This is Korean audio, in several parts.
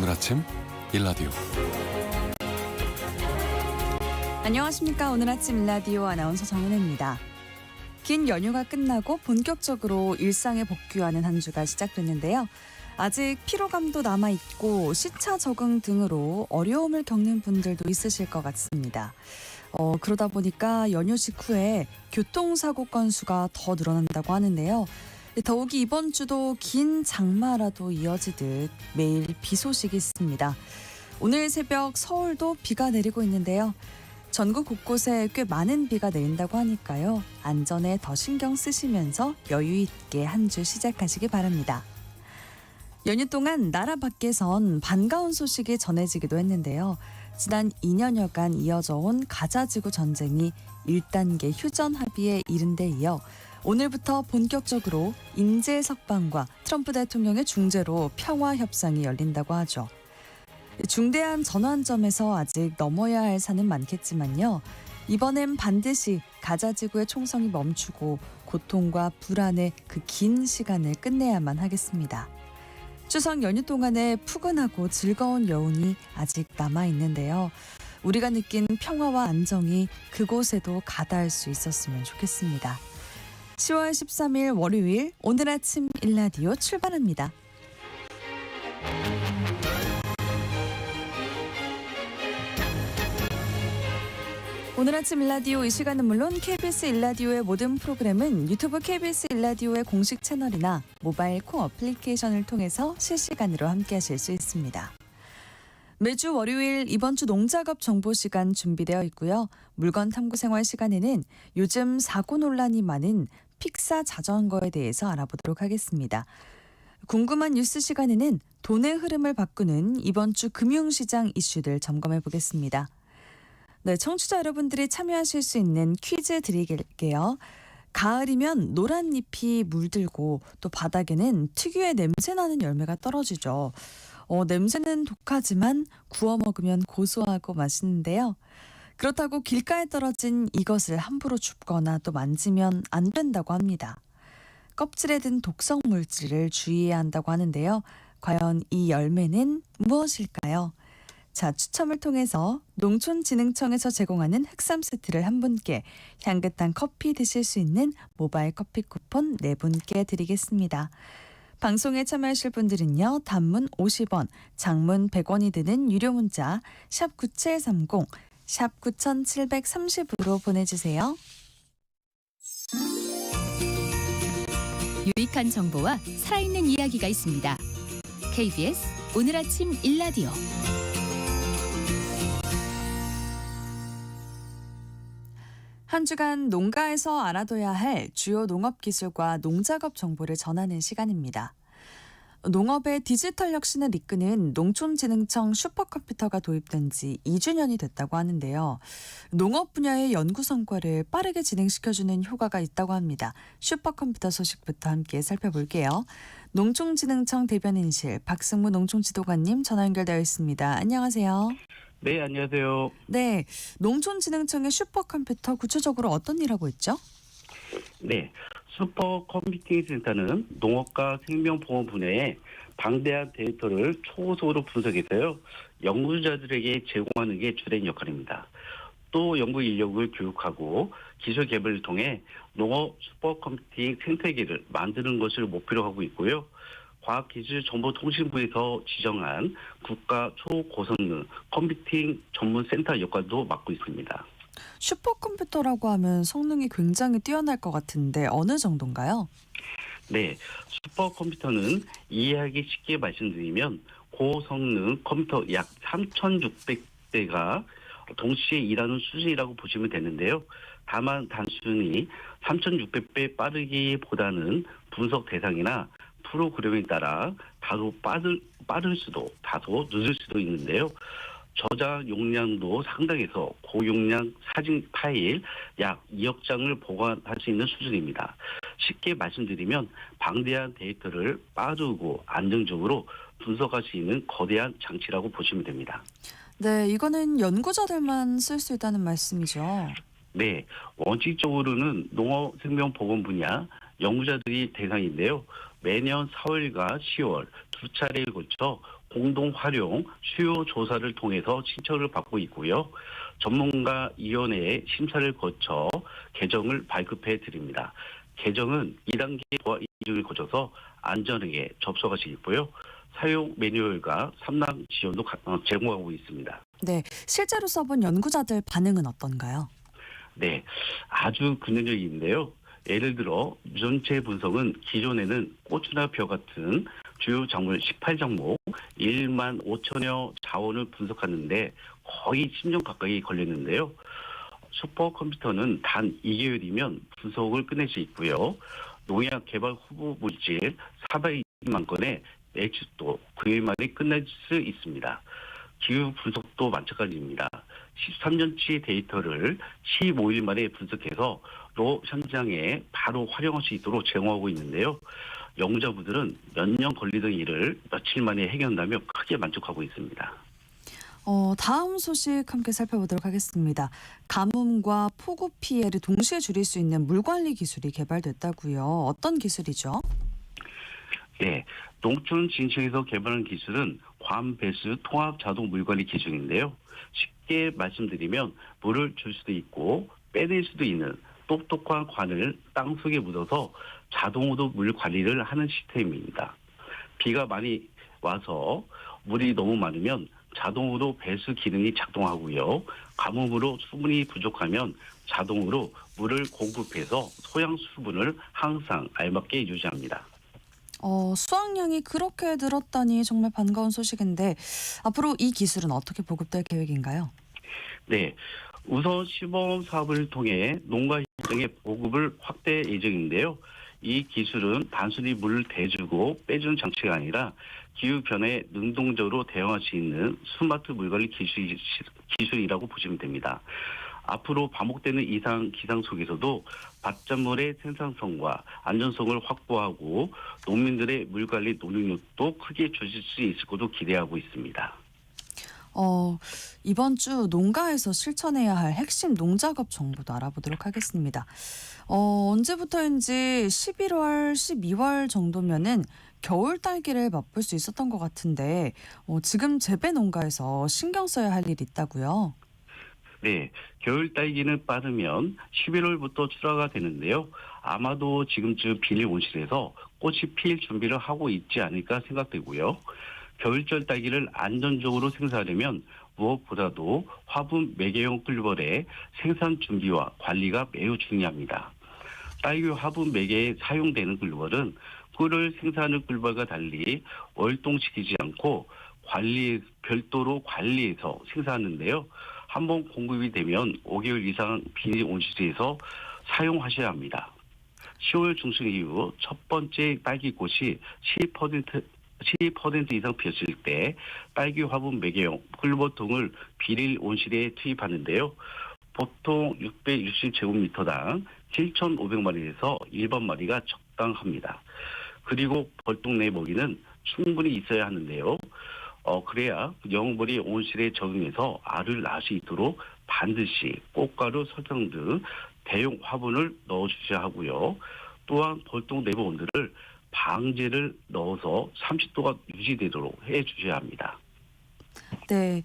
오늘 아침 일라디오. 안녕하십니까. 오늘 아침 일라디오 아나운서 정은혜입니다. 긴 연휴가 끝나고 본격적으로 일상에 복귀하는 한 주가 시작됐는데요. 아직 피로감도 남아있고 시차 적응 등으로 어려움을 겪는 분들도 있으실 것 같습니다. 그러다 보니까 연휴 직후에 교통사고 건수가 더 늘어난다고 하는데요. 더욱이 이번 주도 긴 장마라도 이어지듯 매일 비 소식이 있습니다. 오늘 새벽 서울도 비가 내리고 있는데요. 전국 곳곳에 꽤 많은 비가 내린다고 하니까요. 안전에 더 신경 쓰시면서 여유 있게 한 주 시작하시기 바랍니다. 연휴 동안 나라 밖에선 반가운 소식이 전해지기도 했는데요. 지난 2년여간 이어져 온 가자지구 전쟁이 1단계 휴전 합의에 이른 데 이어 오늘부터 본격적으로 인질 석방과 트럼프 대통령의 중재로 평화 협상이 열린다고 하죠. 중대한 전환점에서 아직 넘어야 할 산은 많겠지만요. 이번엔 반드시 가자지구의 총성이 멈추고 고통과 불안의 그 긴 시간을 끝내야만 하겠습니다. 추석 연휴 동안에 푸근하고 즐거운 여운이 아직 남아있는데요. 우리가 느낀 평화와 안정이 그곳에도 가닿을 수 있었으면 좋겠습니다. 10월 13일 월요일 오늘 아침 일라디오 출발합니다. 오늘 아침 일라디오 이 시간은 물론 KBS 일라디오의 모든 프로그램은 유튜브 KBS 일라디오의 공식 채널이나 모바일 콩 어플리케이션을 통해서 실시간으로 함께하실 수 있습니다. 매주 월요일 이번 주 농작업 정보 시간 준비되어 있고요. 물건 탐구 생활 시간에는 요즘 사고 논란이 많은 픽사 자전거에 대해서 알아보도록 하겠습니다. 궁금한 뉴스 시간에는 돈의 흐름을 바꾸는 이번 주 금융시장 이슈들 점검해 보겠습니다. 네, 청취자 여러분들이 참여하실 수 있는 퀴즈 드릴게요. 가을이면 노란 잎이 물들고 또 바닥에는 특유의 냄새나는 열매가 떨어지죠. 냄새는 독하지만 구워 먹으면 고소하고 맛있는데요. 그렇다고 길가에 떨어진 이것을 함부로 줍거나 또 만지면 안 된다고 합니다. 껍질에 든 독성 물질을 주의해야 한다고 하는데요. 과연 이 열매는 무엇일까요? 자, 추첨을 통해서 농촌진흥청에서 제공하는 흑삼 세트를 한 분께, 향긋한 커피 드실 수 있는 모바일 커피 쿠폰 4분께 드리겠습니다. 방송에 참여하실 분들은요. 단문 50원, 장문 100원이 드는 유료 문자 샵 9730, 샵 9730으로 보내주세요. 유익한 정보와 살아있는 이야기가 있습니다. KBS 오늘 아침 일라디오. 한 주간 농가에서 알아둬야 할 주요 농업 기술과 농작업 정보를 전하는 시간입니다. 농업의 디지털 혁신을 이끄는 농촌진흥청 슈퍼컴퓨터가 도입된 지 2주년이 됐다고 하는데요. 농업 분야의 연구 성과를 빠르게 진행시켜주는 효과가 있다고 합니다. 슈퍼컴퓨터 소식부터 함께 살펴볼게요. 농촌진흥청 대변인실 박승무 농촌지도관님 전화 연결되어 있습니다. 안녕하세요. 네, 안녕하세요. 네, 농촌진흥청의 슈퍼컴퓨터 구체적으로 어떤 일 하고 있죠? 네, 슈퍼컴퓨팅 센터는 농업과 생명보험 분야에 방대한 데이터를 초고속으로 분석해서요, 연구자들에게 제공하는 게 주된 역할입니다. 또 연구 인력을 교육하고 기술 개발을 통해 농업 슈퍼컴퓨팅 생태계를 만드는 것을 목표로 하고 있고요. 과학기술정보통신부에서 지정한 국가 초고성능 컴퓨팅 전문센터 역할도 맡고 있습니다. 슈퍼컴퓨터라고 하면 성능이 굉장히 뛰어날 것 같은데 어느 정도인가요? 네, 슈퍼컴퓨터는 이해하기 쉽게 말씀드리면 고성능 컴퓨터 약 3,600대가 동시에 일하는 수준이라고 보시면 되는데요. 다만 단순히 3,600배 빠르기보다는 분석 대상이나 프로그램에 따라 다소 빠를 수도 다소 늦을 수도 있는데요. 저장 용량도 상당해서 고용량 사진 파일 약 2억 장을 보관할 수 있는 수준입니다. 쉽게 말씀드리면 방대한 데이터를 빠르고 안정적으로 분석할 수 있는 거대한 장치라고 보시면 됩니다. 네, 이거는 연구자들만 쓸 수 있다는 말씀이죠. 네, 원칙적으로는 농업생명보건 분야 연구자들이 대상인데요. 매년 4월과 10월 두 차례에 걸쳐 공동 활용 수요 조사를 통해서 신청을 받고 있고요. 전문가위원회의 심사를 거쳐 개정을 발급해 드립니다. 개정은 2단계 도화 이중을 거쳐서 안전하게 접속하시겠고요. 사용 매뉴얼과 상담 지원도 제공하고 있습니다. 네, 실제로 써본 연구자들 반응은 어떤가요? 네, 아주 긍정적인데요. 예를 들어 유전체 분석은 기존에는 꽃이나 벼 같은 주요 작물 18작목 1만 5천여 자원을 분석하는데 거의 10년 가까이 걸렸는데요. 슈퍼컴퓨터는 단 2개월이면 분석을 끝낼 수 있고요. 농약 개발 후보 물질 420만 건의 매출도 9일 만에 끝낼 수 있습니다. 기후 분석도 마찬가지입니다. 13년치 데이터를 15일 만에 분석해서 로 현장에 바로 활용할 수 있도록 제공하고 있는데요. 연구자분들은 몇 년 걸리던 일을 며칠 만에 해결한다며 크게 만족하고 있습니다. 다음 소식 함께 살펴보도록 하겠습니다. 가뭄과 폭우 피해를 동시에 줄일 수 있는 물 관리 기술이 개발됐다고요. 어떤 기술이죠? 네, 농촌 진출에서 개발한 기술은 관배수 통합 자동 물 관리 기술인데요. 쉽게 말씀드리면 물을 줄 수도 있고 빼낼 수도 있는 똑똑한 관을 땅속에 묻어서 자동으로 물 관리를 하는 시스템입니다. 비가 많이 와서 물이 너무 많으면 자동으로 배수 기능이 작동하고요. 가뭄으로 수분이 부족하면 자동으로 물을 공급해서 소양 수분을 항상 알맞게 유지합니다. 수확량이 그렇게 늘었다니 정말 반가운 소식인데 앞으로 이 기술은 어떻게 보급될 계획인가요? 네, 우선 시범 사업을 통해 농가 현장의 보급을 확대 예정인데요. 이 기술은 단순히 물을 대주고 빼주는 장치가 아니라 기후변화에 능동적으로 대응할 수 있는 스마트 물관리 기술이라고 보시면 됩니다. 앞으로 반복되는 이상 기상 속에서도 밭작물의 생산성과 안전성을 확보하고 농민들의 물관리 노력도 크게 줄일 수 있을 것으로 기대하고 있습니다. 이번 주 농가에서 실천해야 할 핵심 농작업 정보도 알아보도록 하겠습니다. 언제부터인지 11월, 12월 정도면은 겨울 딸기를 맛볼 수 있었던 것 같은데 지금 재배 농가에서 신경 써야 할 일이 있다고요? 네, 겨울 딸기는 빠르면 11월부터 출하가 되는데요. 아마도 지금쯤 비닐 온실에서 꽃이 필 준비를 하고 있지 않을까 생각되고요. 겨울철 딸기를 안전적으로 생산하려면 무엇보다도 화분 매개용 꿀벌의 생산 준비와 관리가 매우 중요합니다. 딸기 화분 매개에 사용되는 꿀벌은 꿀을 생산하는 꿀벌과 달리 월동시키지 않고 별도로 관리해서 생산하는데요. 한번 공급이 되면 5개월 이상 비닐 온실에서 사용하셔야 합니다. 10월 중순 이후 첫 번째 딸기꽃이 10% 이상 피었을 때 딸기 화분 매개용 꿀보통을 비닐 온실에 투입하는데요. 보통 660제곱미터당 7,500마리에서 1번 마리가 적당합니다. 그리고 벌통 내 먹이는 충분히 있어야 하는데요. 그래야 영벌이 온실에 적응해서 알을 낳을 수 있도록 반드시 꽃가루, 설탕 등 대용 화분을 넣어주셔야 하고요. 또한 벌통 내부 온도를 방제를 넣어서 30도가 유지되도록 해주셔야 합니다. 네,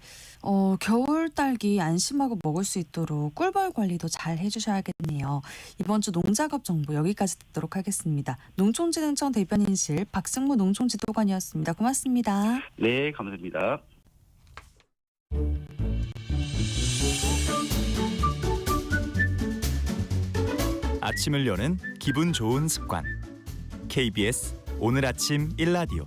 겨울 딸기 안심하고 먹을 수 있도록 꿀벌 관리도 잘 해주셔야겠네요. 이번 주 농작업 정보 여기까지 듣도록 하겠습니다. 농촌진흥청 대변인실 박승무 농촌지도관이었습니다. 고맙습니다. 네, 감사합니다. 아침을 여는 기분 좋은 습관. KBS 오늘 아침 일라디오.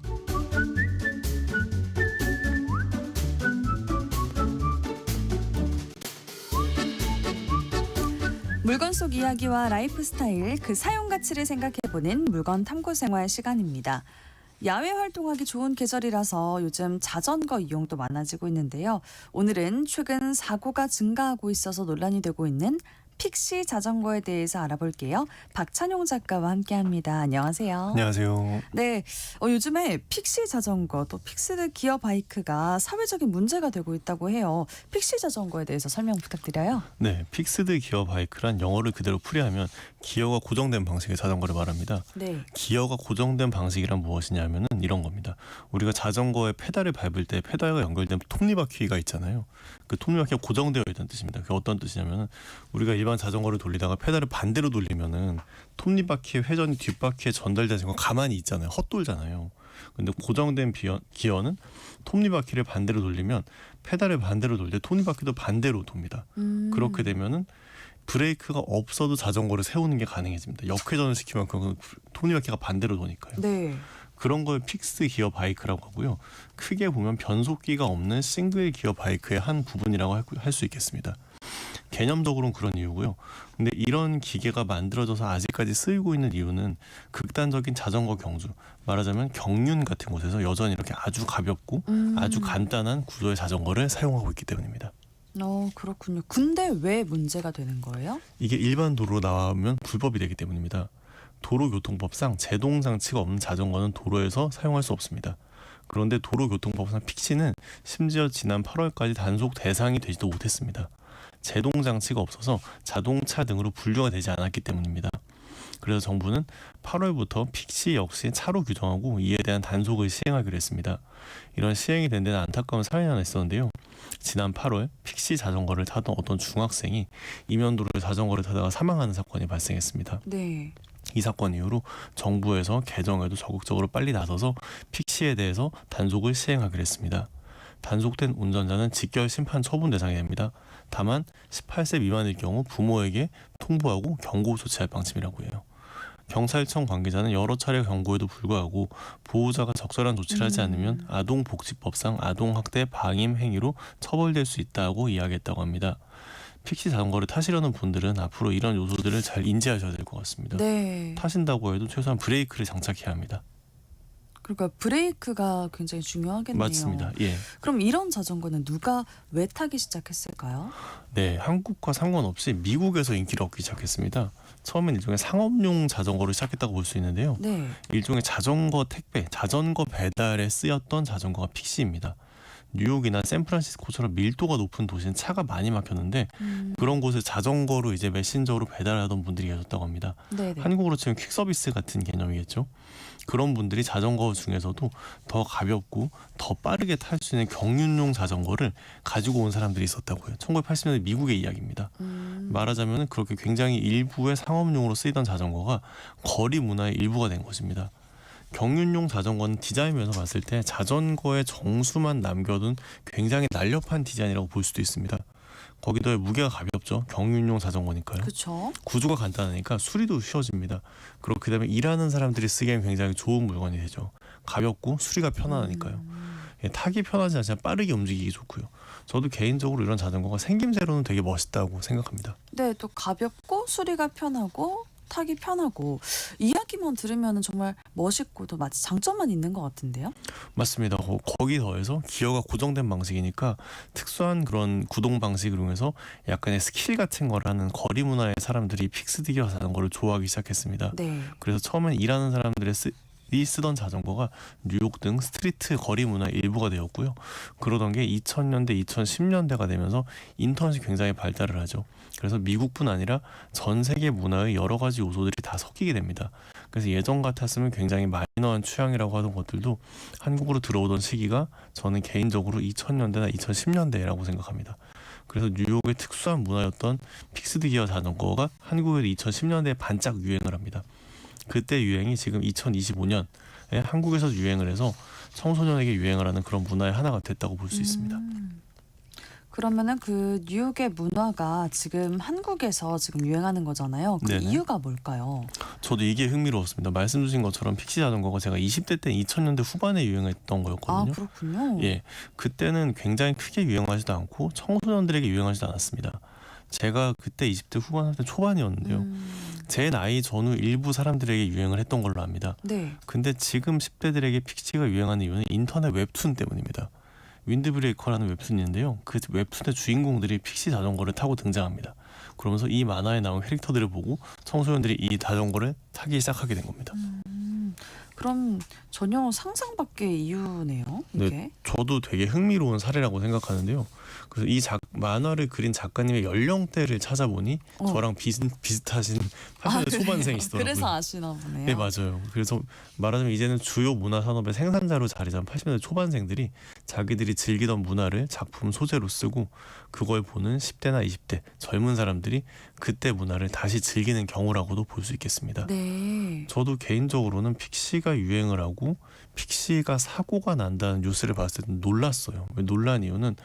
물건 속 이야기와 라이프 스타일, 그 사용 가치를 생각해보는 물건 탐구 생활 시간입니다. 야외 활동하기 좋은 계절이라서 요즘 자전거 이용도 많아지고 있는데요. 오늘은 최근 사고가 증가하고 있어서 논란이 되고 있는 픽시 자전거에 대해서 알아볼게요. 박찬용 작가와 함께합니다. 안녕하세요. 안녕하세요. 네, 요즘에 픽시 자전거 또 픽스드 기어 바이크가 사회적인 문제가 되고 있다고 해요. 픽시 자전거에 대해서 설명 부탁드려요. 네, 픽스드 기어 바이크란 영어를 그대로 풀이하면 기어가 고정된 방식의 자전거를 말합니다. 네. 기어가 고정된 방식이란 무엇이냐면은 이런 겁니다. 우리가 자전거에 페달을 밟을 때 페달과 연결된 톱니바퀴가 있잖아요. 그 톱니바퀴가 고정되어 있다는 뜻입니다. 그게 어떤 뜻이냐면은 우리가 일반 자전거를 돌리다가 페달을 반대로 돌리면은 톱니바퀴의 회전이 뒷바퀴에 전달되는 건 가만히 있잖아요. 헛돌잖아요. 근데 고정된 기어는 톱니바퀴를 반대로 돌리면 페달을 반대로 돌 때 톱니바퀴도 반대로 돕니다. 그렇게 되면은 브레이크가 없어도 자전거를 세우는 게 가능해집니다. 역회전을 시키면 그건 톱니바퀴가 반대로 도니까요. 네. 그런 걸 픽스 기어 바이크라고 하고요. 크게 보면 변속기가 없는 싱글 기어 바이크의 한 부분이라고 할 수 있겠습니다. 개념적으로는 그런 이유고요. 근데 이런 기계가 만들어져서 아직까지 쓰이고 있는 이유는 극단적인 자전거 경주, 말하자면 경륜 같은 곳에서 여전히 이렇게 아주 가볍고 아주 간단한 구조의 자전거를 사용하고 있기 때문입니다. 그렇군요. 근데 왜 문제가 되는 거예요? 이게 일반 도로로 나오면 불법이 되기 때문입니다. 도로교통법상 제동장치가 없는 자전거는 도로에서 사용할 수 없습니다. 그런데 도로교통법상 픽시는 심지어 지난 8월까지 단속 대상이 되지도 못했습니다. 제동장치가 없어서 자동차 등으로 분류가 되지 않았기 때문입니다. 그래서 정부는 8월부터 픽시 역시 차로 규정하고 이에 대한 단속을 시행하기로 했습니다. 이런 시행이 된 데는 안타까운 사연이 하나 있었는데요. 지난 8월 픽시 자전거를 타던 어떤 중학생이 이면도로에 자전거를 타다가 사망하는 사건이 발생했습니다. 네. 이 사건 이후로 정부에서 개정에도 적극적으로 빨리 나서서 픽시에 대해서 단속을 시행하기로 했습니다. 단속된 운전자는 직결 심판 처분 대상이 됩니다. 다만 18세 미만일 경우 부모에게 통보하고 경고 조치할 방침이라고 해요. 경찰청 관계자는 여러 차례 경고에도 불구하고 보호자가 적절한 조치를 하지 않으면 아동복지법상 아동학대 방임 행위로 처벌될 수 있다고 이야기했다고 합니다. 픽시 자전거를 타시려는 분들은 앞으로 이런 요소들을 잘 인지하셔야 될 것 같습니다. 네. 타신다고 해도 최소한 브레이크를 장착해야 합니다. 그러니까 브레이크가 굉장히 중요하겠네요. 맞습니다. 예. 그럼 이런 자전거는 누가 왜 타기 시작했을까요? 네, 한국과 상관없이 미국에서 인기를 얻기 시작했습니다. 처음엔 일종의 상업용 자전거로 시작했다고 볼 수 있는데요. 네. 일종의 자전거 택배, 자전거 배달에 쓰였던 자전거가 픽시입니다. 뉴욕이나 샌프란시스코처럼 밀도가 높은 도시는 차가 많이 막혔는데 그런 곳에 자전거로 이제 메신저로 배달하던 분들이 계셨다고 합니다. 네네. 한국으로 치면 퀵서비스 같은 개념이겠죠. 그런 분들이 자전거 중에서도 더 가볍고 더 빠르게 탈 수 있는 경륜용 자전거를 가지고 온 사람들이 있었다고 해요. 1980년대 미국의 이야기입니다. 말하자면 그렇게 굉장히 일부의 상업용으로 쓰이던 자전거가 거리 문화의 일부가 된 것입니다. 경륜용 자전거는 디자인면에서 봤을 때 자전거의 정수만 남겨둔 굉장히 날렵한 디자인이라고 볼 수도 있습니다. 거기다 무게가 가볍죠. 경륜용 자전거니까요. 그렇죠. 구조가 간단하니까 수리도 쉬워집니다. 그렇게 되면 일하는 사람들이 쓰기엔 굉장히 좋은 물건이 되죠. 가볍고 수리가 편안하니까요. 예, 타기 편하지 않지만 빠르게 움직이기 좋고요. 저도 개인적으로 이런 자전거가 생김새로는 되게 멋있다고 생각합니다. 네, 또 가볍고 수리가 편하고 타기 편하고 이야기만 들으면 정말 멋있고 또 마치 장점만 있는 것 같은데요. 맞습니다. 거기 더해서 기어가 고정된 방식이니까 특수한 그런 구동 방식을 이용해서 약간의 스킬 같은 거라는 거리 문화의 사람들이 픽스드 기어 자전거를 좋아하기 시작했습니다. 네. 그래서 처음엔 일하는 사람들이 쓰던 자전거가 뉴욕 등 스트리트 거리 문화의 일부가 되었고요. 그러던 게 2000년대, 2010년대가 되면서 인터넷이 굉장히 발달을 하죠. 그래서 미국뿐 아니라 전 세계 문화의 여러 가지 요소들이 다 섞이게 됩니다. 그래서 예전 같았으면 굉장히 마이너한 취향이라고 하던 것들도 한국으로 들어오던 시기가 저는 개인적으로 2000년대나 2010년대라고 생각합니다. 그래서 뉴욕의 특수한 문화였던 픽스드 기어 자전거가 한국에도 2010년대에 반짝 유행을 합니다. 그때 유행이 지금 2025년에 한국에서 유행을 해서 청소년에게 유행을 하는 그런 문화의 하나가 됐다고 볼 수 있습니다. 그러면은 그 뉴욕의 문화가 지금 한국에서 지금 유행하는 거잖아요. 그 네네. 이유가 뭘까요? 저도 이게 흥미로웠습니다. 말씀 주신 것처럼 픽시 자전거가 제가 20대 때 2000년대 후반에 유행했던 거였거든요. 아, 그렇군요. 예, 그때는 굉장히 크게 유행하지도 않고 청소년들에게 유행하지도 않았습니다. 제가 그때 20대 후반 할 때 초반이었는데요. 제 나이 전후 일부 사람들에게 유행을 했던 걸로 압니다. 네. 근데 지금 10대들에게 픽시가 유행하는 이유는 인터넷 웹툰 때문입니다. 윈드브레이커라는 웹툰이 있는데요. 그 웹툰의 주인공들이 픽시 자전거를 타고 등장합니다. 그러면서 이 만화에 나온 캐릭터들을 보고 청소년들이 이 자전거를 타기 시작하게 된 겁니다. 그럼 전혀 상상 밖의 이유네요. 이게. 네, 저도 되게 흥미로운 사례라고 생각하는데요. 그래서 이 만화를 그린 작가님의 연령대를 찾아보니 저랑 비슷하신 80대 그래요? 초반생이시더라고요. 그래서 아시나 보네요. 네, 맞아요. 그래서 말하자면 이제는 주요 문화 산업의 생산자로 자리 잡은 80대 초반생들이 자기들이 즐기던 문화를 작품 소재로 쓰고 그걸 보는 10대나 20대 젊은 사람들이 그때 문화를 다시 즐기는 경우라고도 볼 수 있겠습니다. 네. 저도 개인적으로는 픽시가 유행을 하고 픽시가 사고가 난다는 뉴스를 봤을 때 놀랐어요. 놀란 이유는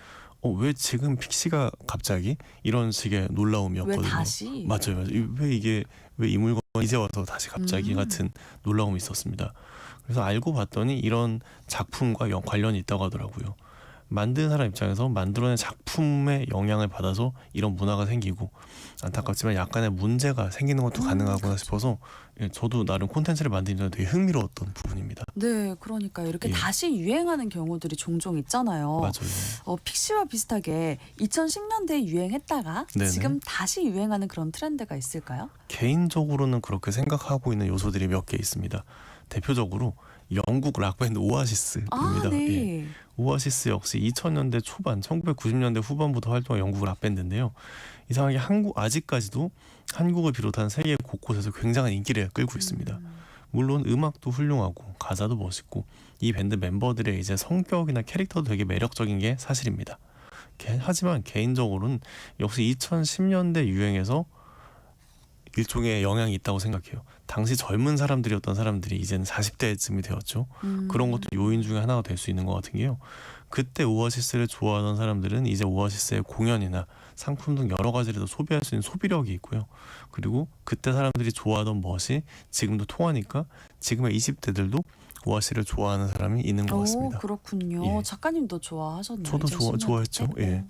왜 지금 픽시가 갑자기 이런 식의 놀라움이었거든요. 왜 다시? 맞아요. 왜 이 물건 이제 와서 다시 갑자기 같은 놀라움이 있었습니다. 그래서 알고 봤더니 이런 작품과 관련이 있다고 하더라고요. 만든 사람 입장에서 만들어낸 작품의 영향을 받아서 이런 문화가 생기고 안타깝지만 약간의 문제가 생기는 것도 가능하구나 싶어서 저도 나름 콘텐츠를 만드는 데 되게 흥미로웠던 부분입니다. 네, 그러니까 이렇게 예. 다시 유행하는 경우들이 종종 있잖아요. 맞아요. 픽시와 비슷하게 2010년대에 유행했다가 네네. 지금 다시 유행하는 그런 트렌드가 있을까요? 개인적으로는 그렇게 생각하고 있는 요소들이 몇 개 있습니다. 대표적으로 영국 락밴드 오아시스입니다. 네. 예. 오아시스 역시 2000년대 초반, 1990년대 후반부터 활동한 영국 락밴드인데요. 이상하게 아직까지도 한국을 비롯한 세계 곳곳에서 굉장한 인기를 끌고 있습니다. 물론 음악도 훌륭하고 가사도 멋있고 이 밴드 멤버들의 이제 성격이나 캐릭터도 되게 매력적인 게 사실입니다. 하지만 개인적으로는 역시 2010년대 유행에서 일종의 영향이 있다고 생각해요. 당시 젊은 사람들이었던 사람들이 이제는 40대쯤이 되었죠. 그런 것도 요인 중에 하나가 될 수 있는 것 같은 게요. 그때 오아시스를 좋아하던 사람들은 이제 오아시스의 공연이나 상품 등 여러 가지를 더 소비할 수 있는 소비력이 있고요. 그리고 그때 사람들이 좋아하던 멋이 지금도 통하니까 지금의 20대들도 오아시스를 좋아하는 사람이 있는 것 같습니다. 그렇군요. 예. 작가님도 좋아하셨나요? 저도 2010년대 좋아했죠. 때? 예.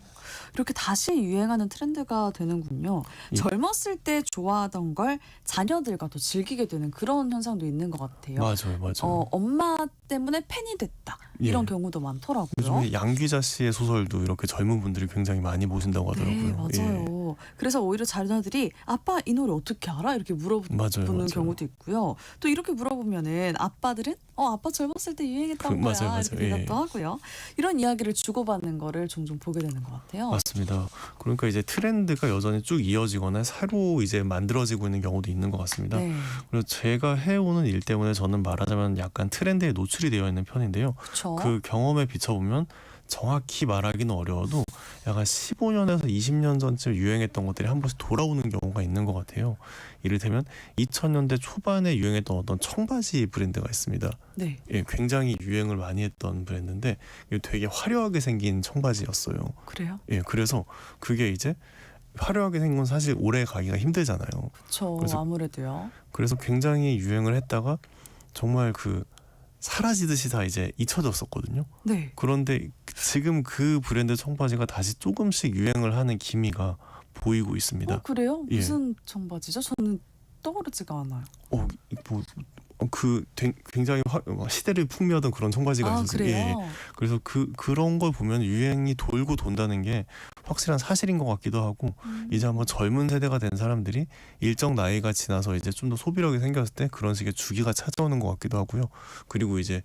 이렇게 다시 유행하는 트렌드가 되는군요. 예. 젊었을 때 좋아하던 걸 자녀들과 더 즐기게 되는 그런 현상도 있는 것 같아요. 맞아요. 엄마 때문에 팬이 됐다. 이런 예. 경우도 많더라고요. 요즘에 양귀자 씨의 소설도 이렇게 젊은 분들이 굉장히 많이 보신다고 하더라고요. 네, 맞아요. 그래서 오히려 자녀들이 아빠 이 노래 어떻게 알아? 이렇게 물어보는 맞아요. 경우도 있고요. 또 이렇게 물어보면은 아빠들은 아빠 젊었을 때 유행했던 거야 맞아요. 이렇게 대답도 하고요. 이런 이야기를 주고받는 거를 종종 보게 되는 것 같아요. 맞습니다. 그러니까 이제 트렌드가 여전히 쭉 이어지거나 새로 이제 만들어지고 있는 경우도 있는 것 같습니다. 네, 그래서 제가 해오는 일 때문에 저는 말하자면 약간 트렌드에 노출이 되어 있는 편인데요. 그렇죠. 그 경험에 비춰보면 정확히 말하기는 어려워도 약간 15년에서 20년 전쯤 유행했던 것들이 한 번씩 돌아오는 경우가 있는 것 같아요. 이를테면 2000년대 초반에 유행했던 어떤 청바지 브랜드가 있습니다. 네, 예, 굉장히 유행을 많이 했던 브랜드인데 이게 되게 화려하게 생긴 청바지였어요. 그래요? 예, 그래서 그게 이제 화려하게 생긴 건 사실 오래 가기가 힘들잖아요. 그렇죠. 그래서- 아무래도요. 그래서 굉장히 유행을 했다가 정말 사라지듯이 다 이제 잊혀졌었거든요. 네. 그런데 지금 그 브랜드 청바지가 다시 조금씩 유행을 하는 기미가 보이고 있습니다. 그래요? 예. 무슨 청바지죠? 저는 떠오르지가 않아요. 굉장히 시대를 풍미하던 그런 청바지가 있었어요. 그래요? 그래서 그런 걸 보면 유행이 돌고 돈다는 게 확실한 사실인 것 같기도 하고 이제 한번 젊은 세대가 된 사람들이 일정 나이가 지나서 이제 좀 더 소비력이 생겼을 때 그런 식의 주기가 찾아오는 것 같기도 하고요. 그리고 이제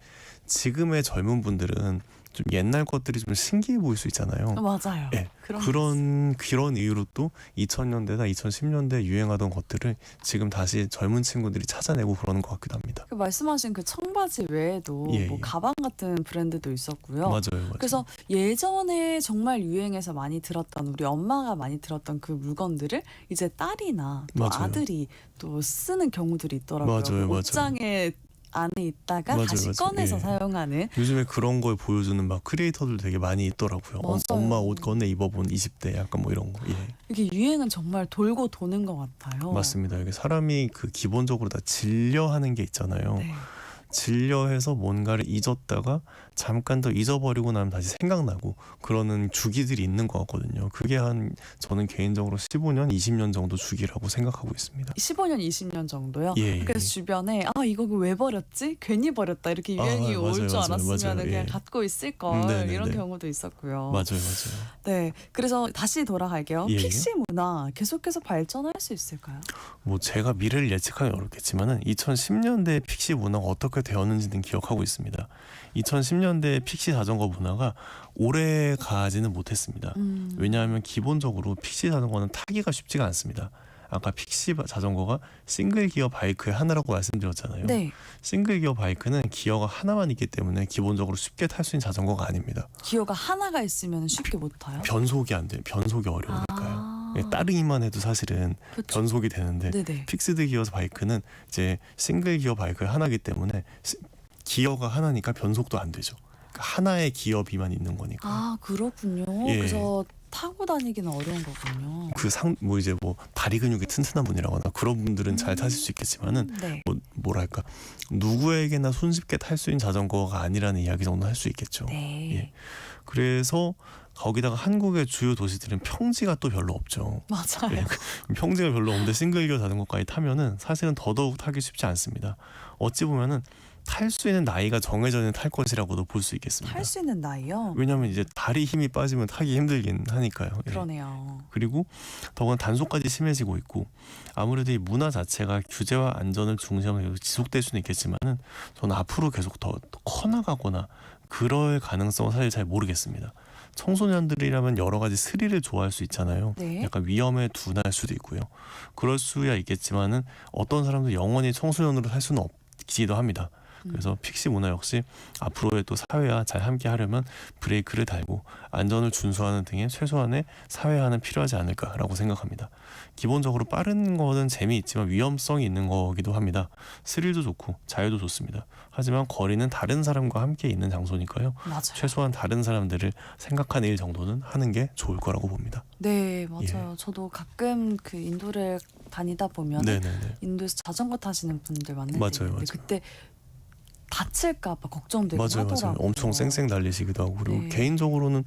지금의 젊은 분들은 좀 옛날 것들이 좀 신기해 보일 수 있잖아요. 맞아요. 예, 그런 그런 이유로 또 2000년대나 2010년대 유행하던 것들을 지금 다시 젊은 친구들이 찾아내고 그러는 것 같기도 합니다. 말씀하신 그 청바지 외에도 예, 뭐 예. 가방 같은 브랜드도 있었고요. 맞아요. 그래서 예전에 정말 유행해서 많이 들었던 우리 엄마가 많이 들었던 그 물건들을 이제 딸이나 또 맞아요. 아들이 또 쓰는 경우들이 있더라고요. 맞아요, 그 맞아요. 옷장에 안에 있다가 맞아요, 다시 맞아요. 꺼내서 예. 사용하는 요즘에 그런 걸 보여주는 막 크리에이터들 되게 많이 있더라고요. 맞아요. 엄마 옷 꺼내 입어본 20대 약간 뭐 이런 거. 예. 이게 유행은 정말 돌고 도는 것 같아요. 맞습니다. 이게 사람이 기본적으로 다 질려하는 게 있잖아요. 네. 질려해서 뭔가를 잊었다가 잠깐 더 잊어버리고 나면 다시 생각나고 그러는 주기들이 있는 것 같거든요. 그게 저는 개인적으로 15년, 20년 정도 주기라고 생각하고 있습니다. 15년, 20년 정도요. 예, 그래서 주변에 이거 왜 버렸지? 괜히 버렸다. 이렇게 유행이 올 맞아요, 줄 맞아요, 알았으면 맞아요. 그냥 예. 갖고 있을 걸 네네네. 이런 경우도 있었고요. 맞아요. 네, 그래서 다시 돌아갈게요. 예, 예. 픽시 문화 계속해서 발전할 수 있을까요? 뭐 제가 미래를 예측하기 어렵겠지만은 2010년대 픽시 문화가 어떻게 어떻게 되었는지는 기억하고 있습니다. 2010년대 픽시 자전거 문화가 오래 가지는 못했습니다. 왜냐하면 기본적으로 픽시 자전거는 타기가 쉽지가 않습니다. 아까 픽시 자전거가 싱글 기어 바이크의 하나라고 말씀드렸잖아요. 네. 싱글 기어 바이크는 기어가 하나만 있기 때문에 기본적으로 쉽게 탈 수 있는 자전거가 아닙니다. 기어가 하나가 있으면 쉽게 못 타요. 변속이 안 돼요. 변속이 어려우니까요. 아. 따르기만 해도 사실은 그쵸. 변속이 되는데 네네. 픽스드 기어 바이크는 이제 싱글 기어 바이크의 하나이기 때문에 기어가 하나니까 변속도 안 되죠. 그러니까 하나의 기어비만 있는 거니까. 아 그렇군요. 예. 그래서 타고 다니기는 어려운 거군요. 뭐 이제 뭐 다리 근육이 튼튼한 분이라거나 그런 분들은 잘 타실 수 있겠지만은 네. 뭐랄까 누구에게나 손쉽게 탈 수 있는 자전거가 아니라는 이야기 정도 할 수 있겠죠. 네. 예. 그래서 거기다가 한국의 주요 도시들은 평지가 또 별로 없죠. 맞아요. 예, 평지가 별로 없는데 싱글기어 자전거까지 타면은 사실은 더더욱 타기 쉽지 않습니다. 어찌 보면은 탈 수 있는 나이가 정해져 있는 탈 것이라고도 볼 수 있겠습니다. 탈 수 있는 나이요? 왜냐하면 이제 다리 힘이 빠지면 타기 힘들긴 하니까요. 예. 그러네요. 그리고 더구나 단속까지 심해지고 있고 아무래도 이 문화 자체가 규제와 안전을 중시하면서 지속될 수는 있겠지만은 저는 앞으로 계속 더 커나가거나 그럴 가능성은 사실 잘 모르겠습니다. 청소년들이라면 여러 가지 스릴을 좋아할 수 있잖아요. 네. 약간 위험에 둔할 수도 있고요. 그럴 수야 있겠지만은 어떤 사람도 영원히 청소년으로 살 수는 없기도 합니다. 그래서 픽시 문화 역시 앞으로의 또 사회와 잘 함께 하려면 브레이크를 달고 안전을 준수하는 등의 최소한의 사회화는 필요하지 않을까라고 생각합니다. 기본적으로 빠른 거는 재미있지만 위험성이 있는 거기도 합니다. 스릴도 좋고 자유도 좋습니다. 하지만 거리는 다른 사람과 함께 있는 장소니까요. 맞아요. 최소한 다른 사람들을 생각하는 일 정도는 하는 게 좋을 거라고 봅니다. 네, 맞아요. 저도 가끔 그 인도를 다니다 보면 네네네. 인도에서 자전거 타시는 분들 만날 때 맞아요, 있는데 맞아요. 그때 다칠까봐 걱정되긴 맞아요. 하더라고요. 엄청 쌩쌩 달리시기도 하고 그리고 네. 개인적으로는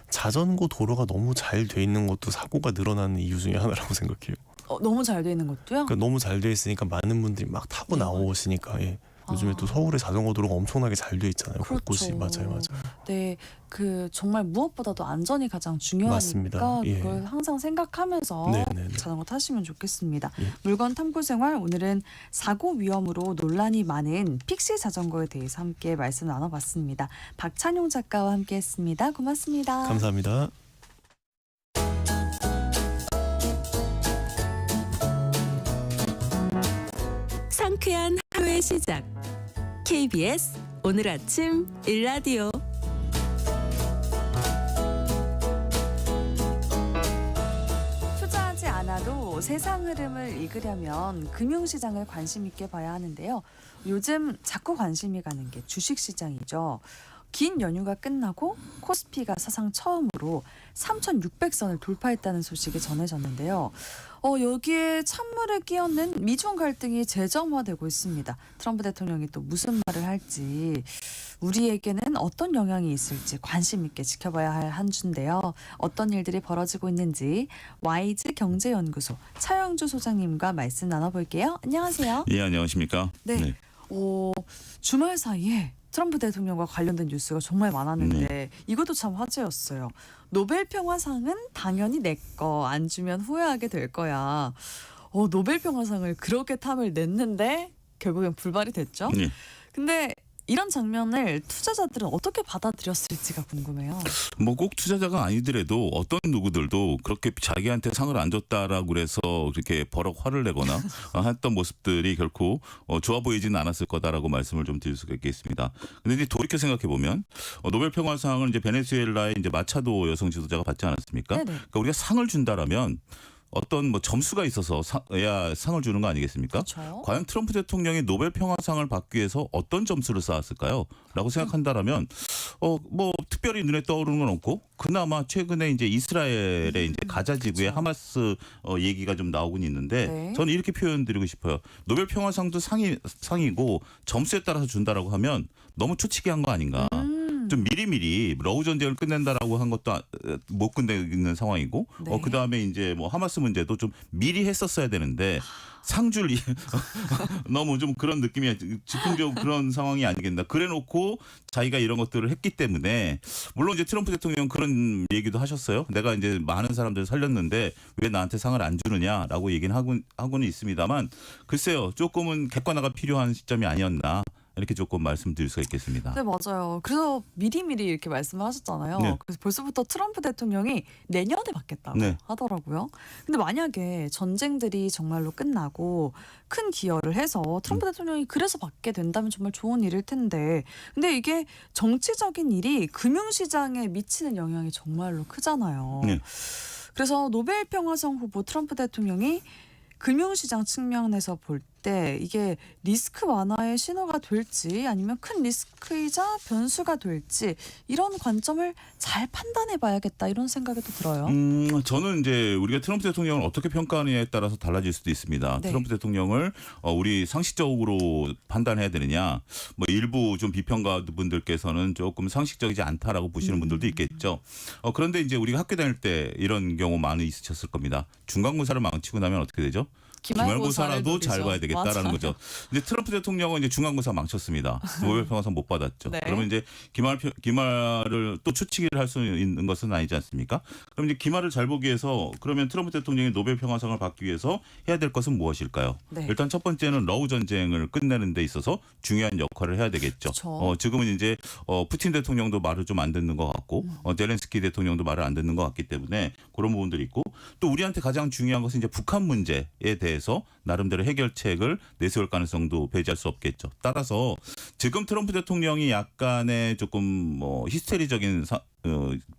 자전거 도로가 너무 잘 돼 있는 것도 사고가 늘어나는 이유 중에 하나라고 생각해요. 너무 잘 돼 있는 것도요? 그러니까 너무 잘 돼 있으니까 많은 분들이 막 타고 네, 나오시니까 예. 요즘에 아. 또 서울에 자전거 도로가 엄청나게 잘 돼 있잖아요. 그렇죠. 곳곳이 맞아요. 네, 그 정말 무엇보다도 안전이 가장 중요하니까 맞습니다. 예. 그걸 항상 생각하면서 네네네. 자전거 타시면 좋겠습니다. 예. 물건 탐구 생활 오늘은 사고 위험으로 논란이 많은 픽시 자전거에 대해서 함께 말씀 나눠봤습니다. 박찬용 작가와 함께했습니다. 고맙습니다. 감사합니다. 상쾌한 하루의 시작. KBS 오늘 아침 일라디오. 투자하지 않아도 세상 흐름을 읽으려면 금융시장을 관심 있게 봐야 하는데요. 요즘 자꾸 관심이 가는 게 주식시장이죠. 긴 연휴가 끝나고 코스피가 사상 처음으로 3,600선을 돌파했다는 소식이 전해졌는데요. 여기에 찬물을 끼얹는 미중 갈등이 재점화되고 있습니다. 트럼프 대통령이 또 무슨 말을 할지 우리에게는 어떤 영향이 있을지 관심 있게 지켜봐야 할 한 주인데요. 어떤 일들이 벌어지고 있는지 와이즈 경제연구소 차영주 소장님과 말씀 나눠볼게요. 안녕하세요. 예, 안녕하십니까? 네. 주말 사이에 트럼프 대통령과 관련된 뉴스가 정말 많았는데 이것도 참 화제였어요. 노벨 평화상은 당연히 내 거 안 주면 후회하게 될 거야. 노벨 평화상을 그렇게 탐을 냈는데 결국엔 불발이 됐죠. 네. 근데 이런 장면을 투자자들은 어떻게 받아들였을지가 궁금해요. 뭐 꼭 투자자가 아니더라도 어떤 누구들도 그렇게 자기한테 상을 안 줬다라고 그래서 그렇게 버럭 화를 내거나 했던 모습들이 결코 좋아 보이지는 않았을 거다라고 말씀을 좀 드릴 수가 있겠습니다. 근데 이제 돌이켜 생각해 보면 노벨 평화상을 이제 베네수엘라의 이제 마차도 여성 지도자가 받지 않았습니까? 네네. 그러니까 우리가 상을 준다라면 어떤 뭐 점수가 있어서 야 상을 주는 거 아니겠습니까? 그렇죠. 과연 트럼프 대통령이 노벨 평화상을 받기 위해서 어떤 점수를 쌓았을까요? 라고 생각한다라면 뭐 특별히 눈에 떠오르는 건 없고 그나마 최근에 이제 이스라엘의 이제 가자 지구의 그렇죠. 하마스 얘기가 좀 나오곤 있는데 네. 저는 이렇게 표현드리고 싶어요. 노벨 평화상도 상이고 점수에 따라서 준다라고 하면 너무 초치기한 거 아닌가? 좀 미리미리 러우 전쟁을 끝낸다라고 한 것도 못 끝내는 상황이고 네. 그다음에 이제 뭐 하마스 문제도 좀 미리 했었어야 되는데 상줄 너무 좀 그런 느낌이 즉흥적 그런 상황이 아니겠나. 그래놓고 자기가 이런 것들을 했기 때문에 물론 이제 트럼프 대통령 그런 얘기도 하셨어요. 내가 이제 많은 사람들을 살렸는데 왜 나한테 상을 안 주느냐라고 얘기는 하고는 있습니다만 글쎄요 조금은 객관화가 필요한 시점이 아니었나. 이렇게 조금 말씀드릴 수가 있겠습니다. 네, 맞아요. 그래서 미리미리 이렇게 말씀을 하셨잖아요. 네. 그래서 벌써부터 트럼프 대통령이 내년에 받겠다고 네. 하더라고요. 근데 만약에 전쟁들이 정말로 끝나고 큰 기여를 해서 트럼프 대통령이 그래서 받게 된다면 정말 좋은 일일 텐데, 근데 이게 정치적인 일이 금융시장에 미치는 영향이 정말로 크잖아요. 네. 그래서 노벨 평화상 후보 트럼프 대통령이 금융시장 측면에서 볼 때 이게 리스크 완화의 신호가 될지 아니면 큰 리스크이자 변수가 될지 이런 관점을 잘 판단해 봐야겠다 이런 생각이 또 들어요. 저는 이제 우리가 트럼프 대통령을 어떻게 평가하느냐에 따라서 달라질 수도 있습니다. 네. 트럼프 대통령을 우리 상식적으로 판단해야 되느냐, 뭐 일부 좀 비평가 분들께서는 조금 상식적이지 않다라고 보시는 분들도 있겠죠. 그런데 이제 우리가 학교 다닐 때 이런 경우 많이 있으셨을 겁니다. 중간고사를 망치고 나면 어떻게 되죠? 기말고사라도 잘 봐야 되겠다라는 맞아요. 거죠. 이제 트럼프 대통령은 이제 중간고사 망쳤습니다. 노벨 평화상 못 받았죠. 네. 그러면 이제 기말을 또 추측을 할 수 있는 것은 아니지 않습니까? 그럼 이제 기말을 잘 보기 위해서 그러면 트럼프 대통령이 노벨 평화상을 받기 위해서 해야 될 것은 무엇일까요? 네. 일단 첫 번째는 러우 전쟁을 끝내는 데 있어서 중요한 역할을 해야 되겠죠. 그쵸. 지금은 이제 푸틴 대통령도 말을 좀 안 듣는 것 같고 젤렌스키 대통령도 말을 안 듣는 것 같기 때문에 그런 부분들이 있고, 또 우리한테 가장 중요한 것은 이제 북한 문제에 대해서 나름대로 해결책을 내세울 가능성도 배제할 수 없겠죠. 따라서 지금 트럼프 대통령이 약간의 조금 뭐 히스테리적인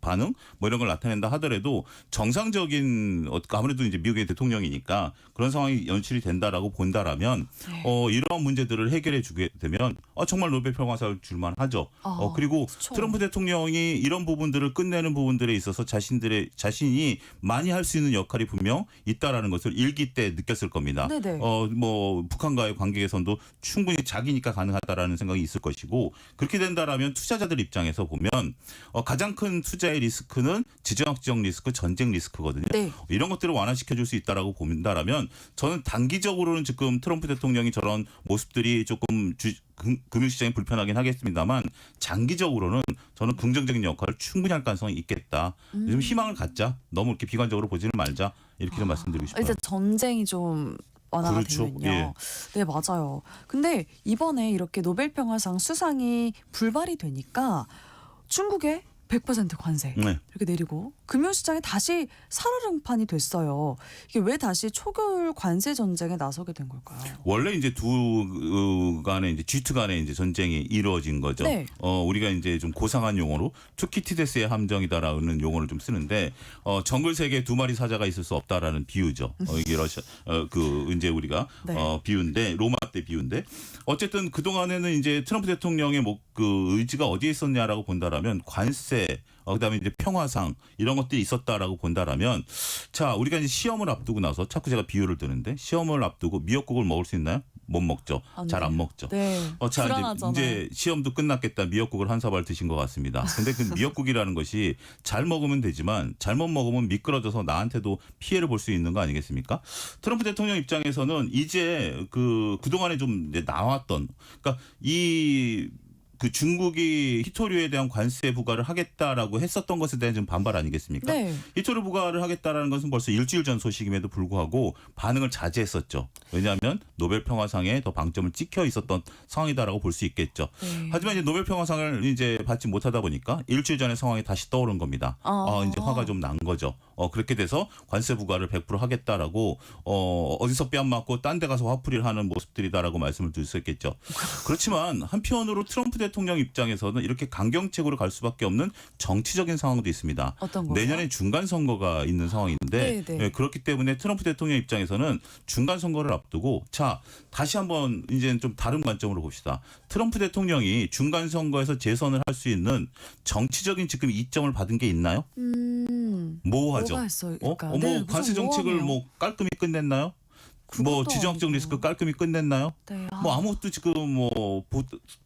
반응 뭐 이런 걸 나타낸다 하더라도 정상적인 아무래도 이제 미국의 대통령이니까 그런 상황이 연출이 된다라고 본다라면 네. 이러한 문제들을 해결해 주게 되면 정말 노벨 평화상을 줄만 하죠. 그리고 그쵸. 트럼프 대통령이 이런 부분들을 끝내는 부분들에 있어서 자신이 많이 할 수 있는 역할이 분명 있다라는 것을 일기 때 느꼈을 겁니다. 네네. 뭐 북한과의 관계 개선도 충분히 자기니까 가능하다라는 생각이 있을 것이고, 그렇게 된다라면 투자자들 입장에서 보면 가장 큰 투자의 리스크는 지정학적 리스크, 전쟁 리스크거든요. 네. 이런 것들을 완화시켜 줄 수 있다라고 본다라면 저는 단기적으로는 지금 트럼프 대통령이 저런 모습들이 조금 금융시장이 불편하긴 하겠습니다만 장기적으로는 저는 긍정적인 역할을 충분히 할 가능성이 있겠다. 좀 희망을 갖자. 너무 이렇게 비관적으로 보지는 말자. 이렇게 좀 말씀드리고 싶어요. 이제 전쟁이 좀 완화가 그렇죠. 되면요. 예. 네, 맞아요. 근데 이번에 이렇게 노벨 평화상 수상이 불발이 되니까 중국에 100% 관세 네. 이렇게 내리고 금융시장이 다시 살얼음판이 됐어요. 이게 왜 다시 초결 관세 전쟁에 나서게 된 걸까요? 원래 이제 두 간의 이제 G2 간의 이제 전쟁이 이루어진 거죠. 네. 우리가 이제 좀 고상한 용어로 투키티데스의 함정이다라는 용어를 좀 쓰는데 정글 세계에 두 마리 사자가 있을 수 없다라는 비유죠. 이게 러시아 이제 우리가 네. 비유인데 로마 때 비유인데 어쨌든 그 동안에는 이제 트럼프 대통령의 그 의지가 어디에 있었냐라고 본다라면 관세 그다음에 이제 평화상 이런 것들이 있었다라고 본다라면 자 우리가 이제 시험을 앞두고 나서 자꾸 제가 비유를 드는데 시험을 앞두고 미역국을 먹을 수 있나요? 못 먹죠. 잘 안 먹죠. 네. 자 불안하잖아요. 이제 시험도 끝났겠다. 미역국을 한 사발 드신 것 같습니다. 근데 그 미역국이라는 것이 잘 먹으면 되지만 잘못 먹으면 미끄러져서 나한테도 피해를 볼 수 있는 거 아니겠습니까? 트럼프 대통령 입장에서는 이제 그동안에 좀 이제 나왔던 그러니까 그 중국이 희토류에 대한 관세 부과를 하겠다라고 했었던 것에 대한 좀 반발 아니겠습니까? 네. 희토류 부과를 하겠다라는 것은 벌써 일주일 전 소식임에도 불구하고 반응을 자제했었죠. 왜냐하면 노벨 평화상에 더 방점을 찍혀 있었던 상황이다라고 볼 수 있겠죠. 네. 하지만 이제 노벨 평화상을 이제 받지 못하다 보니까 일주일 전의 상황이 다시 떠오른 겁니다. 이제 화가 좀 난 거죠. 그렇게 돼서 관세 부과를 100% 하겠다라고 어디서 뺨 맞고 딴 데 가서 화풀이를 하는 모습들이다라고 말씀을 드릴 수 있겠죠. 그렇지만 한편으로 트럼프 대통령 입장에서는 이렇게 강경책으로 갈 수밖에 없는 정치적인 상황도 있습니다. 어떤 거요? 내년에 중간 선거가 있는 상황인데 네. 그렇기 때문에 트럼프 대통령 입장에서는 중간 선거를 앞두고 자 다시 한번 이제는 좀 다른 관점으로 봅시다. 트럼프 대통령이 중간 선거에서 재선을 할 수 있는 정치적인 지금 이점을 받은 게 있나요? 모호하죠. 뭐가 있을까요? 뭐 네, 관세 무슨 정책을 모호하네요. 뭐 깔끔히 끝냈나요? 뭐 그것도 지정학적 아니고. 리스크 깔끔히 끝냈나요? 네. 뭐 아무것도 지금 뭐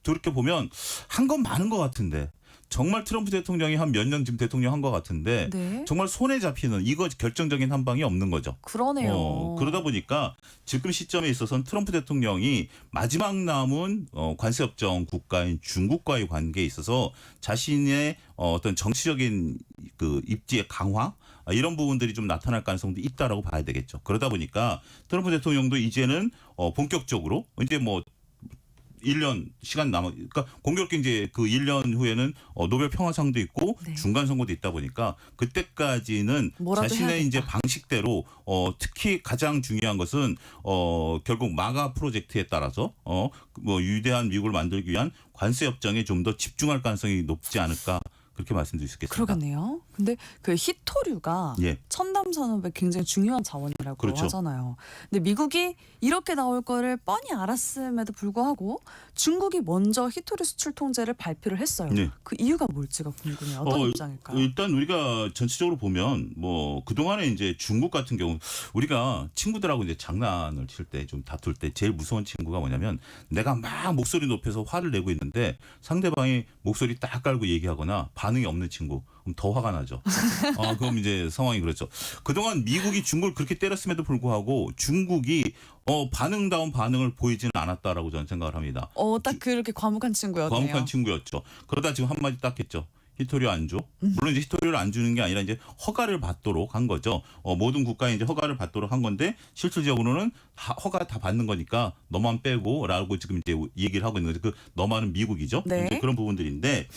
돌이켜 보면 한 건 많은 것 같은데 정말 트럼프 대통령이 한 몇 년 지금 대통령 한 것 같은데 네. 정말 손에 잡히는 이거 결정적인 한 방이 없는 거죠. 그러네요. 그러다 보니까 지금 시점에 있어서는 트럼프 대통령이 마지막 남은 관세협정 국가인 중국과의 관계에 있어서 자신의 어떤 정치적인 그 입지의 강화 이런 부분들이 좀 나타날 가능성도 있다라고 봐야 되겠죠. 그러다 보니까 트럼프 대통령도 이제는 본격적으로 이제 뭐 1년 시간 남아, 그러니까 공교롭게 이제 그 1년 후에는 노벨 평화상도 있고 네. 중간 선거도 있다 보니까 그때까지는 뭐라도 자신의 해야겠다. 이제 방식대로 특히 가장 중요한 것은 결국 마가 프로젝트에 따라서 뭐 위대한 미국을 만들기 위한 관세 협정에 좀 더 집중할 가능성이 높지 않을까 그렇게 말씀드릴 수 있겠습니다. 그러겠네요. 근데 그 히토류가 예. 첨단 산업의 굉장히 중요한 자원이라고 그렇죠. 하잖아요. 근데 미국이 이렇게 나올 거를 뻔히 알았음에도 불구하고 중국이 먼저 히토류 수출 통제를 발표를 했어요. 네. 그 이유가 뭘지가 궁금해요. 어떤 입장일까요? 일단 우리가 전체적으로 보면 뭐 그동안에 이제 중국 같은 경우 우리가 친구들하고 이제 장난을 칠 때 좀 다툴 때 제일 무서운 친구가 뭐냐면 내가 막 목소리 높여서 화를 내고 있는데 상대방이 목소리 딱 깔고 얘기하거나 반응이 없는 친구. 그럼 더 화가 나죠. 그럼 이제 상황이 그렇죠. 그동안 미국이 중국을 그렇게 때렸음에도 불구하고 중국이 반응다운 반응을 보이지는 않았다라고 저는 생각을 합니다. 딱 그렇게 과묵한 친구였네요. 과묵한 친구였죠. 그러다 지금 한마디 딱 했죠. 히토류 안 줘. 물론 이제 히토류를 안 주는 게 아니라 이제 허가를 받도록 한 거죠. 모든 국가에 이제 허가를 받도록 한 건데 실질적으로는 허가 다 받는 거니까 너만 빼고라고 지금 이제 얘기를 하고 있는 거죠. 그 너만은 미국이죠. 네. 이제 그런 부분들인데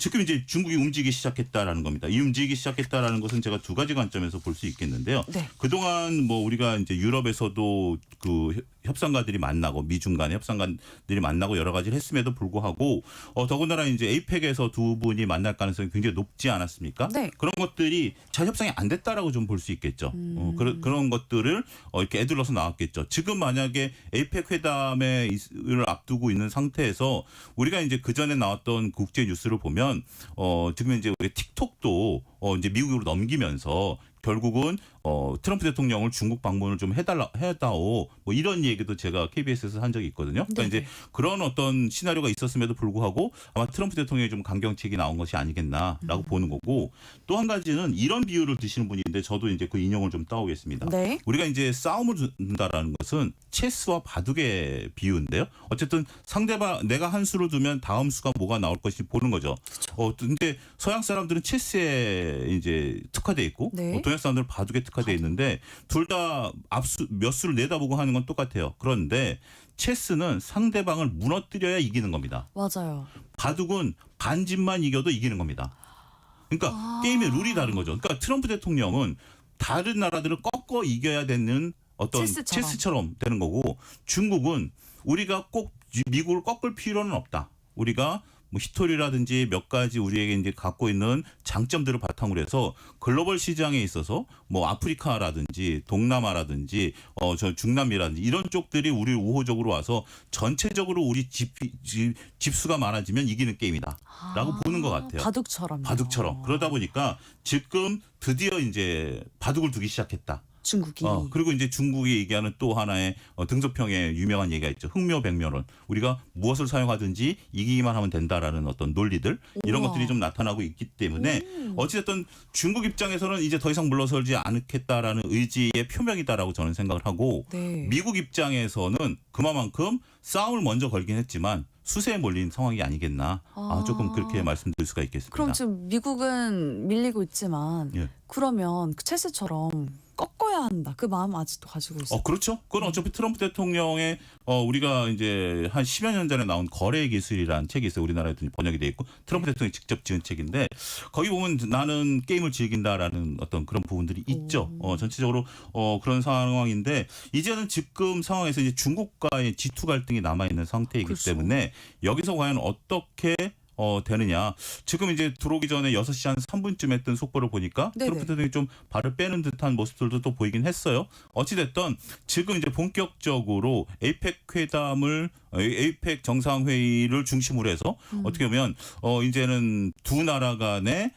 지금 이제 중국이 움직이기 시작했다라는 겁니다. 이 움직이기 시작했다라는 것은 제가 두 가지 관점에서 볼 수 있겠는데요. 네. 그동안 뭐 우리가 이제 유럽에서도 그 협상가들이 만나고 미중 간의 협상가들이 만나고 여러 가지를 했음에도 불구하고 더군다나 이제 에이펙에서 두 분이 만날 가능성이 굉장히 높지 않았습니까? 네. 그런 것들이 잘 협상이 안 됐다라고 좀 볼 수 있겠죠. 그런 것들을 이렇게 애들러서 나왔겠죠. 지금 만약에 에이펙 회담을 앞두고 있는 상태에서 우리가 이제 그 전에 나왔던 국제 뉴스를 보면 지금 이제 우리 틱톡도 이제 미국으로 넘기면서 결국은 트럼프 대통령을 중국 방문을 좀 해다오 뭐 이런 얘기도 제가 KBS에서 한 적이 있거든요. 그러니까 네네. 이제 그런 어떤 시나리오가 있었음에도 불구하고 아마 트럼프 대통령이 좀 강경책이 나온 것이 아니겠나라고 보는 거고 또 한 가지는 이런 비유를 드시는 분이 있는데 저도 이제 그 인용을 좀 따오겠습니다. 네. 우리가 이제 싸움을 둔다라는 것은 체스와 바둑의 비유인데요. 어쨌든 상대방 내가 한 수를 두면 다음 수가 뭐가 나올 것인지 보는 거죠. 근데 서양 사람들은 체스에 이제 특화돼 있고 네. 동양 사람들은 바둑에 특화돼 있는데 둘 다 몇 수를 내다보고 하는 건 똑같아요. 그런데 체스는 상대방을 무너뜨려야 이기는 겁니다. 맞아요. 바둑은 반집만 이겨도 이기는 겁니다. 그러니까 게임의 룰이 다른 거죠. 그러니까 트럼프 대통령은 다른 나라들을 꺾어 이겨야 되는 어떤 체스처럼 되는 거고 중국은 우리가 꼭 미국을 꺾을 필요는 없다. 우리가 뭐 히토리라든지 몇 가지 우리에게 이제 갖고 있는 장점들을 바탕으로 해서 글로벌 시장에 있어서 뭐 아프리카라든지 동남아라든지 저 중남미라든지 이런 쪽들이 우리를 우호적으로 와서 전체적으로 우리 집수가 많아지면 이기는 게임이다라고 보는 것 같아요. 바둑처럼. 그러다 보니까 지금 드디어 이제 바둑을 두기 시작했다. 중국이. 그리고 이제 중국이 얘기하는 또 하나의 등소평의 유명한 얘기가 있죠. 흥묘백묘론. 우리가 무엇을 사용하든지 이기기만 하면 된다라는 어떤 논리들 이런 우와. 것들이 좀 나타나고 있기 때문에 어찌됐든 중국 입장에서는 이제 더 이상 물러설지 않겠다라는 의지의 표명이다라고 저는 생각을 하고 네. 미국 입장에서는 그만큼 싸움을 먼저 걸긴 했지만 수세에 몰린 상황이 아니겠나. 조금 그렇게 말씀드릴 수가 있겠습니다. 그럼 지금 미국은 밀리고 있지만 예. 그러면 그 체스처럼 꺾어야 한다. 그 마음 아직도 가지고 있어요. 그렇죠. 그건 어차피 트럼프 대통령의 우리가 이제 한 10여 년 전에 나온 거래 기술이라는 책이 있어요. 우리나라에도 번역이 돼 있고 트럼프 대통령이 직접 지은 책인데 거기 보면 나는 게임을 즐긴다라는 어떤 그런 부분들이 있죠. 전체적으로 그런 상황인데 이제는 지금 상황에서 이제 중국과의 G2 갈등이 남아 있는 상태이기 그렇죠. 때문에 여기서 과연 어떻게 되느냐. 지금 이제 들어오기 전에 6시 한 3분쯤 했던 속보를 보니까 네네. 트럼프 대통령이 좀 발을 빼는 듯한 모습들도 또 보이긴 했어요. 어찌됐든 지금 이제 본격적으로 에이펙 정상회의를 중심으로 해서 어떻게 보면 이제는 두 나라 간의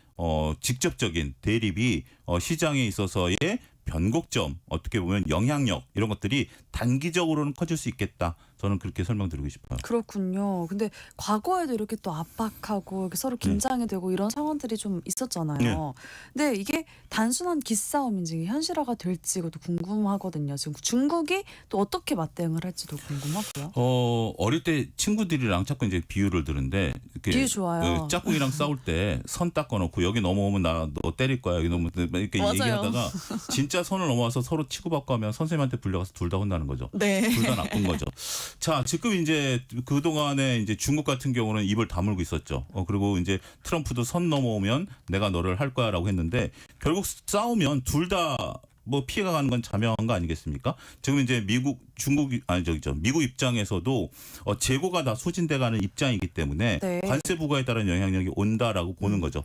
직접적인 대립이 시장에 있어서의 변곡점, 어떻게 보면 영향력 이런 것들이 단기적으로는 커질 수 있겠다. 저는 그렇게 설명드리고 싶어요. 그렇군요. 근데 과거에도 이렇게 또 압박하고 이렇게 서로 긴장이 되고 이런 상황들이 좀 있었잖아요. 네. 근데 이게 단순한 기싸움인지 현실화가 될지 그것도 궁금하거든요. 지금 중국이 또 어떻게 맞대응을 할지도 궁금하고요. 어릴 때 친구들이랑 자꾸 이제 비유를 들은데 기회 좋아요. 그 짝꿍이랑 싸울 때 선 닦아놓고 여기 넘어오면 나 너 때릴 거야. 여기 넘어오면 이렇게 맞아요. 얘기하다가 진짜 선을 넘어와서 서로 치고받고 하면 선생님한테 불려가서 둘 다 혼나는 거죠. 네. 둘 다 나쁜 거죠. 자, 지금 이제 그 동안에 이제 중국 같은 경우는 입을 다물고 있었죠. 그리고 이제 트럼프도 선 넘어오면 내가 너를 할 거야라고 했는데 결국 싸우면 둘 다 뭐 피해가 가는 건 자명한 거 아니겠습니까? 지금 이제 미국 입장에서도 재고가 다 소진돼가는 입장이기 때문에 네. 관세 부과에 따른 영향력이 온다라고 보는 거죠.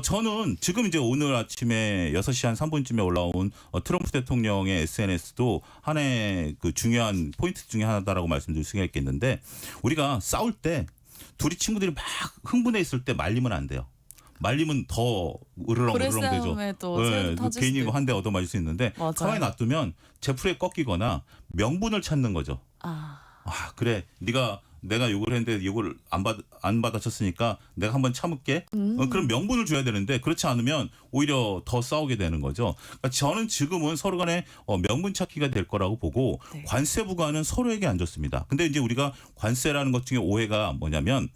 저는 지금 이제 오늘 아침에 6시 한 3분쯤에 올라온 트럼프 대통령의 SNS도 하나의 그 중요한 포인트 중에 하나다라고 말씀드릴 수가 있겠는데 우리가 싸울 때 둘이 친구들이 막 흥분해 있을 때 말리면 안 돼요. 말리면 더 으르렁 되죠. 싸움에 또 새로 터질 괜히 수도 한 대 얻어맞을 수 있는데 맞아요. 가만히 놔두면 제풀에 꺾이거나 명분을 찾는 거죠. 그래 내가 욕을 했는데 욕을 안 받아쳤으니까 내가 한번 참을게. 그럼 명분을 줘야 되는데 그렇지 않으면 오히려 더 싸우게 되는 거죠. 그러니까 저는 지금은 서로 간에 명분 찾기가 될 거라고 보고 네. 관세 부과는 서로에게 안 좋습니다. 근데 이제 우리가 관세라는 것 중에 오해가 뭐냐면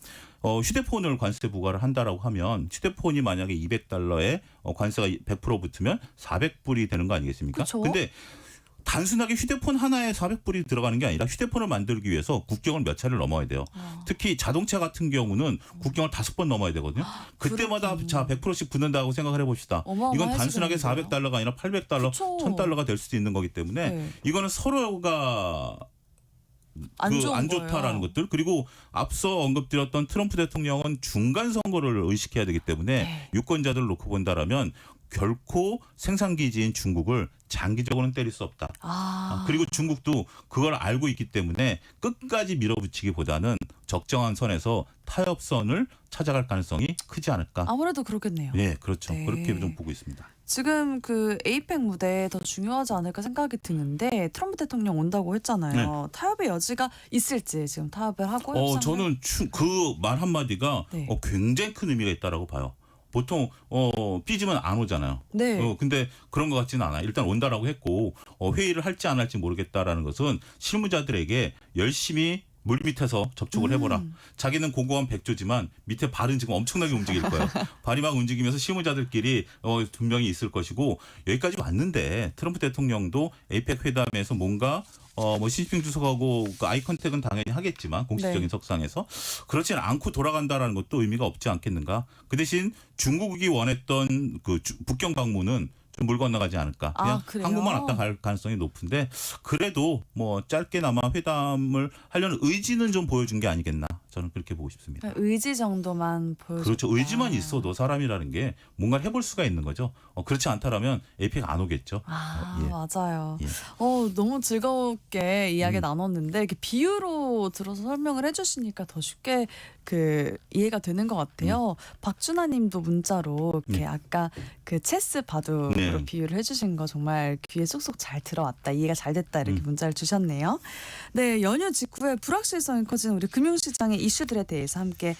휴대폰을 관세 부과를 한다라고 하면 휴대폰이 만약에 $200에 관세가 100% 붙으면 400불이 되는 거 아니겠습니까? 그쵸? 근데 단순하게 휴대폰 하나에 400불이 들어가는 게 아니라 휴대폰을 만들기 위해서 국경을 몇 차례를 넘어야 돼요. 특히 자동차 같은 경우는 국경을 5번 넘어야 되거든요. 그때마다 자 100%씩 붙는다고 생각을 해봅시다. 이건 단순하게 어마어마해지겠는데요. $400가 아니라 $800, 그쵸. $1000가 될 수도 있는 거기 때문에 네. 이거는 서로가 안 좋은 안 좋다라는 거예요. 것들 그리고 앞서 언급드렸던 트럼프 대통령은 중간 선거를 의식해야 되기 때문에 네. 유권자들을 놓고 본다라면 결코 생산 기지인 중국을 장기적으로는 때릴 수 없다. 그리고 중국도 그걸 알고 있기 때문에 끝까지 밀어붙이기보다는 적정한 선에서 타협선을 찾아갈 가능성이 크지 않을까. 아무래도 그렇겠네요. 네, 그렇죠. 네. 그렇게 좀 보고 있습니다. 지금 그 에이펙 무대 더 중요하지 않을까 생각이 드는데 트럼프 대통령 온다고 했잖아요. 타협의 여지가 있을지 지금 타협을 하고 협상을 저는 그 말 한마디가 네. 굉장히 큰 의미가 있다라고 봐요. 보통 삐지면 안 오잖아요. 네. 근데 그런 것 같지는 않아요. 일단 온다라고 했고 회의를 할지 안 할지 모르겠다라는 것은 실무자들에게 열심히 물 밑에서 접촉을 해보라. 자기는 공고한 백조지만 밑에 발은 지금 엄청나게 움직일 거예요. 발이 막 움직이면서 실무자들끼리 분명히 있을 것이고 여기까지 왔는데 트럼프 대통령도 에이펙 회담에서 뭔가 시진핑 주석하고 그 아이 컨택은 당연히 하겠지만 공식적인 네. 석상에서 그렇지는 않고 돌아간다라는 것도 의미가 없지 않겠는가. 그 대신 중국이 원했던 그 북경 방문은 좀 물 건너가지 않을까. 그냥 그래요? 한국만 왔다 갈 가능성이 높은데 그래도 뭐 짧게나마 회담을 하려는 의지는 좀 보여준 게 아니겠나. 저는 그렇게 보고 싶습니다. 의지 정도만 보여줬다. 그렇죠. 의지만 있어도 사람이라는 게 뭔가를 해볼 수가 있는 거죠. 그렇지 않다라면 에이펙 안 오겠죠. 예. 맞아요. 예. 너무 즐겁게 이야기 나눴는데 이렇게 비유로 들어서 설명을 해주시니까 더 쉽게 그 이해가 되는 것 같아요. 박준하님도 문자로 이렇게 아까 그 체스 바둑으로 네. 비유를 해주신 거 정말 귀에 쏙쏙 잘 들어왔다, 이해가 잘 됐다 이렇게 문자를 주셨네요. 네, 연휴 직후에 불확실성이 커지는 우리 금융시장의 이슈들에 대해서 함께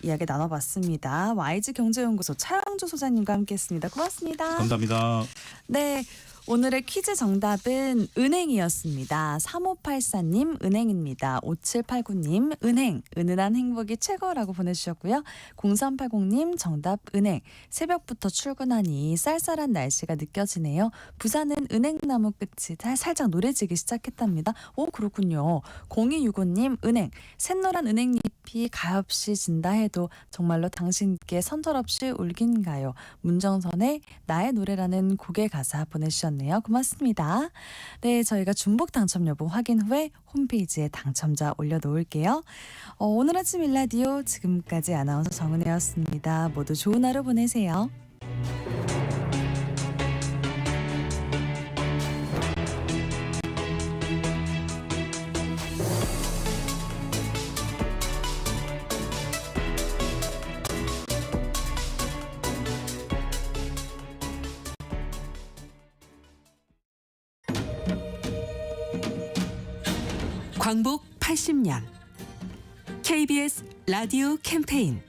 이야기 나눠봤습니다. YG 경제연구소 차영주 소장님과 함께했습니다. 고맙습니다. 감사합니다. 네. 오늘의 퀴즈 정답은 은행이었습니다. 3584님 은행입니다. 5789님 은행, 은은한 행복이 최고라고 보내주셨고요. 0380님 정답 은행. 새벽부터 출근하니 쌀쌀한 날씨가 느껴지네요. 부산은 은행나무 끝이 살짝 노래지기 시작했답니다. 오, 그렇군요. 0265님 은행. 샛노란 은행잎이 가엾이 진다 해도 정말로 당신께 선절없이 울긴가요. 문정선의 나의 노래라는 곡의 가사 보내주셨네요. 고맙습니다. 네, 저희가 중복 당첨 여부 확인 후에 홈페이지에 당첨자 올려놓을게요. 오늘 아침 일라디오 지금까지 아나운서 정은혜였습니다. 모두 좋은 하루 보내세요. 광복 80년 KBS 라디오 캠페인